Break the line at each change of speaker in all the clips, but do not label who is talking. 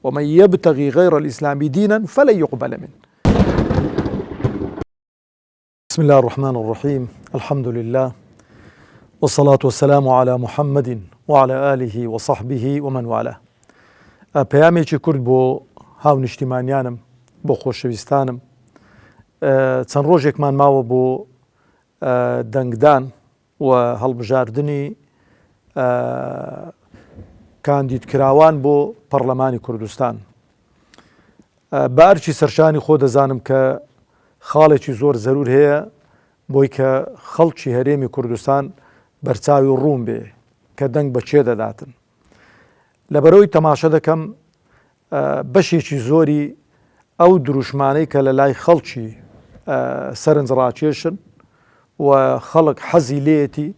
ومن يبتغي غير الإسلام دينا فلن يقبل منه. بسم الله الرحمن الرحيم. الحمد لله والصلاة والسلام على محمد وعلى آله وصحبه ومن والاه. پەیامێکی کورد بۆ هاونیشتیمانیانم، بۆ خۆشەویستانم. چەند ڕۆژێکمان ماوە بۆ دەنگدان و هەڵبژاردننی کاندیدکراوان بۆ پەرلەمانی کوردستان. بە ئەرچی سەرشانی خۆ دەزانم کە خاڵێکی زۆر زەرور هەیە بۆی کە خەڵکی هەرێمی کوردستان بەرچاوی ڕوون بێ کە دەنگ بە چێ دەداتن. لەبەرەوەی تەماشە دەکەم بەشێکی زۆری ئەو دروشمانەی کە لە لای خەڵکی سەرنجڕاکێشن و خەڵک حەزی لێتی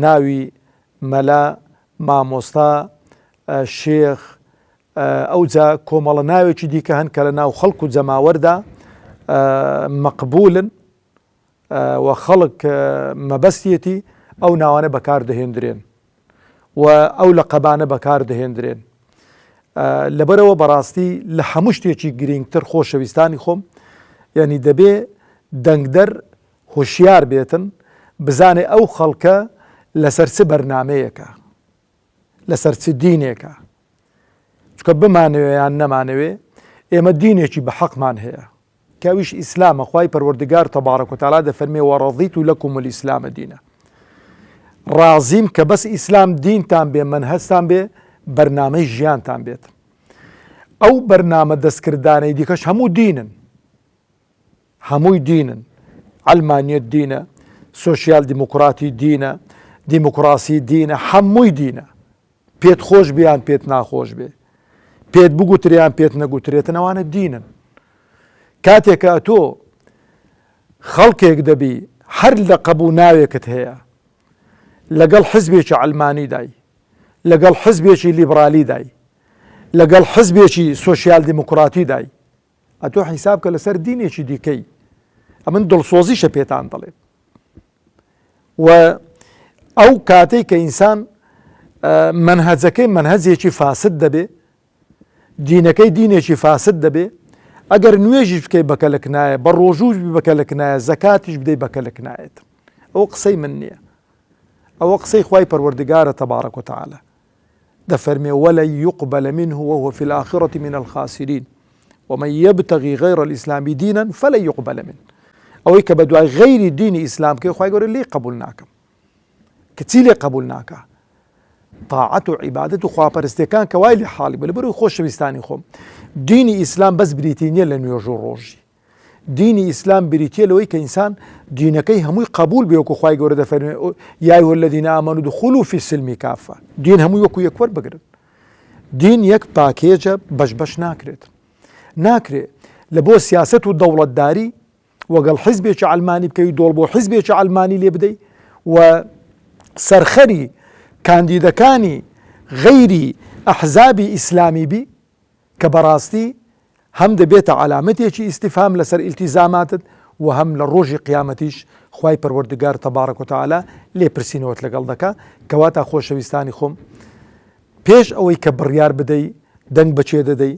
ناوی مەلا، مامۆستا، شێخ، ئەوجا کۆمەڵە ناوێکی دیکە هەن کە لە ناو خەڵک و جەماوەردا مەقبولن و خەڵک مەبەستیەتی ئەو ناوانە بەکاردەهێنرێن و ئەو لەقەبانە بەکاردەهێنرێن. لەبەرەوە بەڕاستی لە هەموو شتێکی گرنگتر خۆشەویستانی خۆم، یعنی دەبێ دەنگدەر هۆشیار بێتن، بزانێ ئەو خەڵکە لەسەر چ بەرنامەیەکە، لەسەر چ دینێکە. چکە بمانەوێ یان نەمانەوێ ئێمە دینێکی بە حەقمان هەیە کە ئەویش ئیسلامە. خوای پەروەردگار تەبارەک و تەعالا دەفەرمێ وەڕەضیت لەکم الئیسلامە دینە. ڕازیم کە بەس ئیسلام دینتان بێ، منهەجتان بێ، بەرنامەی ژیانتان بێت. ئەو بەرنامە دەستکردانەی دیکەش هەموو دینن، هەمووی دینن. ئەلمانیەت دینە، سۆشیال دیموکراتی دینە، دیموکراسی دینە، هەمووی دینە. پێت خۆش بیان پێت ناخۆش بێ، پێت بگوتریان پێت نەگوترێتن، ئەوانە دینن. کاتێکە تۆ خەڵکێک دەبی هەر لە قەبوو ناوێکت هەیە، لەگەڵ حزبێکی ئەلمانی دای، لەگەڵ حزبێکی لیبرالی دای، لەگەڵ حزبێکی سۆشیال دیموکراتی دای، ئەتۆ حیساب کە لەسەر دینێکی دیکەی. ئەمن دڵسۆزیشە پێتان دەڵێت. و ئەو کاتەی کە ئینسان منهەجەکەی منهەجێکی فاسد دەبێ، دینەکەی دینێکی فاسد دەبێ، ئەگەر نوێژیش بکەی بەکەلک نایە، بە ڕۆژوش بەکەلک نایە، زەکاتیش بدەی بەکەلک نایەت. ئەوە قسەی من نییە، ئەوە قسەی خوای پەروەردگارە تەبارەک و تەعالا. دەفەرمێ وەلەن یوقبەل منه وهو في الآخرة من الخاسرين ومن يبتغي غير الإسلام دينا فلن يقبل منه. ئەوەی کە بە دوای غەیری دینی ئیسلام کەی خوای گەورە لێ قبول ناکەم. کە چی لێ قبول ناکە؟ طاعەت و عیبادەت و خواپەرستیەکان کە وای لێ حاڵی بە. لەبەرەوەی خۆشەویستانی خۆم، دینی ئیسلام بەس بریتی نییە لە نوێژ و ڕۆژی. دینی ئیسلام بریتیە لەوەی کە ئینسان دینەکەی هەمووی قبول بێ، وەکو خوای گەورە دەفەرمێ یا ئەیها الذین آمنوا ادخلوا فی السلم کافە. دین هەمووی وەکو یەک وەربگرن. دین یەک پاکێجە، بەش ناکرێت. ناکرێت لە بۆ سیاسەت و دەوڵەتداری وەگەڵ حیزبێکی ئەلمانی بکەی، دۆڵ بۆ حیزبێکی ئەلمانی لێ بدەی و سەرخەری کاندیدەکانی غەیری ئەحزابی ئیسلامی بی، کە بەڕاستی هەم دەبێتە عەلامەتێکی ئیستیفهام لەسەر ئیلتیزاماتت و هەم لە ڕۆژی قیامەتیش خوای پەروەردگار تەبارەک و تەعالا لێپرسینەوەت لەگەڵ دەکا. کەواتە خۆشەویستانی خۆم، پێش ئەوەی کە بڕیار بدەی دەنگ بەچێ دەدەی،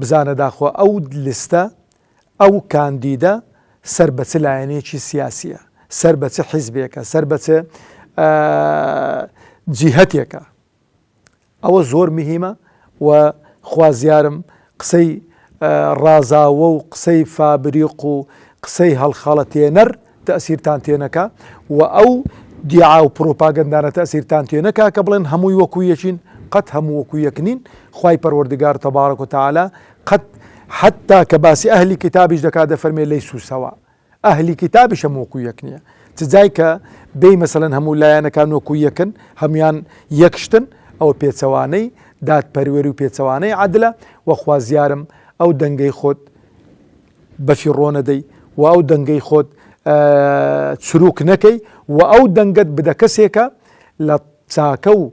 بزانە داخۆ ئەو لیستە، ئەو کاندیدە سەر بە چ لایەنێکی سیاسیە، سەر بە چ حیزبێکە، سەر بە چ جیهەتێکە. ئەوە زۆر مهمە و خوازیارم قسەی ڕازاوە و قسەی فابریق و قسەی هەڵخەڵەتێنەر تەئسیرتان تێنەکە و ئەو دیعا و پرۆپاگەندانە تەئسیرتان تێنەکە کە بڵێن هەمووی وەکو یەکین. قەت هەموو وەکو یەک نین. خوای پەروەردگار تەبارەک و تەعالا قەت حتا کە باسی ئەهلی کتابیش دەکات دەفەرمێ لەیسوا سەوا. ئەهلی کتابیش هەموو وەکو یەک نییە. چ جای کە بێی مەسەلەن هەموو لایەنەکان وەکو یەکن، هەمویان یەکشتن، ئەوە پێچەوانەی دادپەروەری و پێچەوانەی عەدلە. و خوازیارم ئەو دەنگەی خۆت بەفیڕۆ نەدەی و ئەو دەنگەی خۆت چروک نەکەی و ئەو دەنگت بدە کەسێکە لە چاکە و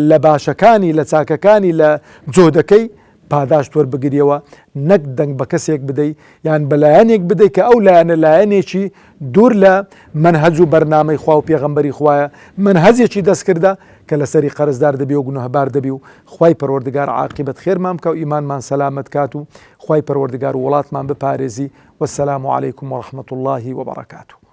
لە باشەکانی، لە چاکەکانی، لە جۆدەکەی پاداشت وەربگریەوە، نەک دەنگ بە کەسێک بدەی یان بەلایەنێک بدەی کە ئەو لایەنە لایەنێکی دوور لە منهەج و بەرنامەی خوا و پێغەمبەری خوایە، منهەجێکی دەستکردە کە لەسەری قەرزدار دەبێ و گونەهبار دەبی و خوای پەروەردگار عاقبەت خێرمان بکە و ئیمانمان سەلامەت کات و خوای پەروەردگار وڵاتمان بپارێزی. وەسەلام عەلەیکم وەڕەحمەتوڵڵاهی وبەڕەکاتوه.